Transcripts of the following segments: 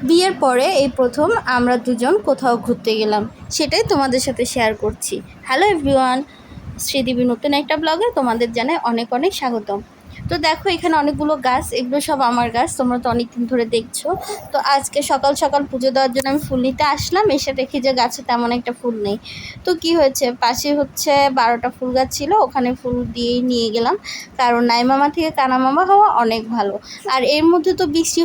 বিয়ের পরে এই প্রথম আমরা দুজন কোথাও ঘুরতে গেলাম, সেটাই তোমাদের সাথে শেয়ার করছি। হ্যালো এভরিওয়ান, শ্রীদেবী নতুন একটা ব্লগে তোমাদের জানাই অনেক অনেক স্বাগতম। তো দেখো এখানে অনেকগুলো গাছ, এগুলো সব আমার গাছ, তোমরা তো অনেকদিন ধরে দেখছো। তো আজকে সকাল সকাল পুজো দেওয়ার জন্য আমি ফুল নিতে আসলাম, এসে দেখি যে গাছে তেমন একটা ফুল নেই। তো কি হয়েছে, পাশে হচ্ছে 12টা ফুল গাছ ছিল, ওখানে ফুল দিয়েই নিয়ে গেলাম, কারণ নাই মামা থেকে কানা মামা হওয়া অনেক ভালো। আর এর মধ্যে তো বৃষ্টি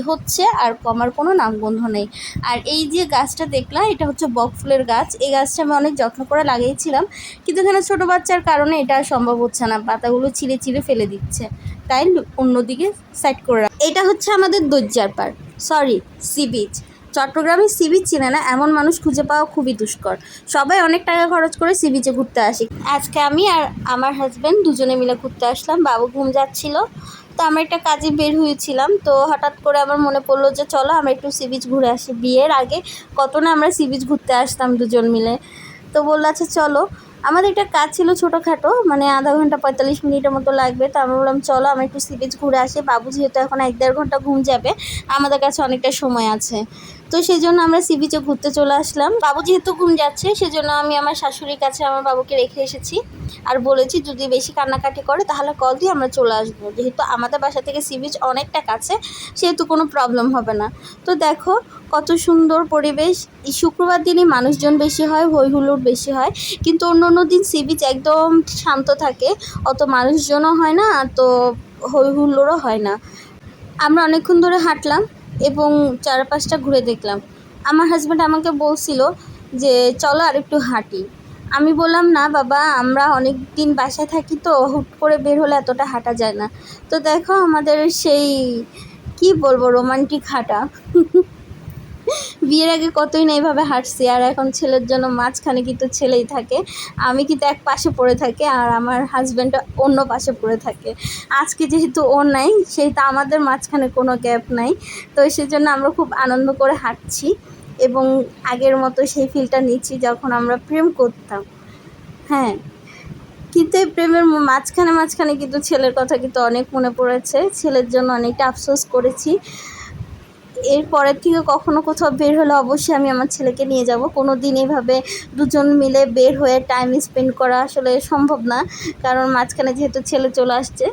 হচ্ছে আর কমার কোনো নামগন্ধ নেই। আর এই যে গাছটা দেখলাম, এটা হচ্ছে বক ফুলের গাছ। এই গাছটা আমি অনেক যত্ন করে লাগিয়েছিলাম, কিন্তু এখানে ছোটো বাচ্চার কারণে এটা সম্ভব হচ্ছে না, পাতাগুলো ছিঁড়ে ছিঁড়ে ফেলে দিচ্ছে, তাই অন্যদিকে সাইড করে এটা হচ্ছে আমাদের দজ্জার পাড়, সরি সি বিচ। চট্টগ্রামে সি বিচ চিনে না এমন মানুষ খুঁজে পাওয়া খুবই দুষ্কর। সবাই অনেক টাকা খরচ করে সি বিচে ঘুরতে আসি। আজকে আমি আর আমার হাজব্যান্ড দুজনে মিলে ঘুরতে আসলাম, বাবু ঘুম যাচ্ছিল। তো আমরা একটা কাজে বের হয়েছিলাম, তো হঠাৎ করে আমার মনে পড়লো যে চলো আমরা একটু সি বিচ ঘুরে আসি। বিয়ের আগে কত না আমরা সি বিচ ঘুরতে আসতাম দুজন মিলে। তো বললো আচ্ছা চলো। আমাদের একটা কাজ ছিল ছোটোখাটো, মানে আধা ঘন্টা 45 মিনিটের মতো লাগবে। তো আমরা বললাম চলো আমরা একটু সি বিচ ঘুরে আসি, বাবু যেহেতু এখন 1-1.5 ঘন্টা ঘুম যাবে, আমাদের কাছে অনেকটা সময় আছে। তো সেই জন্য আমরা সি বিচে ঘুরতে চলে আসলাম। বাবু যেহেতু ঘুম যাচ্ছে সেজন্য আমি আমার শাশুড়ির কাছে আমার বাবুকে রেখে এসেছি, আর বলেছি যদি বেশি কান্নাকাটি করে তাহলে কল দিয়ে আমরা চলে আসবো, যেহেতু আমাদের বাসা থেকে সি বিচ অনেকটা কাছে, সেহেতু কোনো প্রবলেম হবে না। তো দেখো কত সুন্দর পরিবেশ। এই শুক্রবার দিনই মানুষজন বেশি হয়, হই হুল্লোড় বেশি হয়, কিন্তু অন্য অন্য দিন সি বিচ একদম শান্ত থাকে, অত মানুষজনও হয় না, তো হই হুল্লোড়ও হয় না। আমরা অনেকক্ষণ ধরে হাঁটলাম এবং চারপাশটা ঘুরে দেখলাম। আমার হাজব্যান্ড আমাকে বলছিল যে চলো আর একটু হাঁটি। আমি বললাম না বাবা, আমরা অনেক দিন বাসায় থাকি, তো হুট করে বের হলে এতটা হাঁটা যায় না। তো দেখো আমাদের সেই কি বলবো রোমান্টিক হাঁটা। বিয়ের আগে কতই না এইভাবে হাঁটছি, আর এখন ছেলের জন্য মাঝখানে কিন্তু ছেলেই থাকে। আমি কিন্তু এক পাশে পড়ে থাকি আর আমার হাজব্যান্ড অন্য পাশে পড়ে থাকে। আজকে যেহেতু ও নাই, সেহেতু আমাদের মাঝখানে কোনো গ্যাপ নাই। তো সেজন্য আমরা খুব আনন্দ করে হাঁটছি এবং আগের মতো সেই ফিলটা নিচ্ছি যখন আমরা প্রেম করতাম। হ্যাঁ, কিন্তু এই প্রেমের মাঝখানে কিন্তু ছেলের কথা কিন্তু অনেক মনে পড়েছে, ছেলের জন্য অনেকটা আফসোস করেছি। এর পরের থেকে কখনো কোথাও বের হলে অবশ্যই আমি আমার ছেলেকে নিয়ে যাব। কোনো দিন এইভাবে দুজন মিলে বের হয়ে টাইম স্পেন্ড করা আসলে সম্ভব না, কারণ মাঝখানে যেহেতু ছেলে চলে আসছে।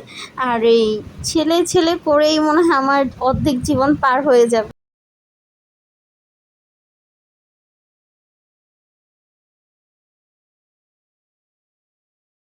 আর এই ছেলে ছেলে করেই মনে হয় আমার অর্ধেক জীবন পার হয়ে যাবে।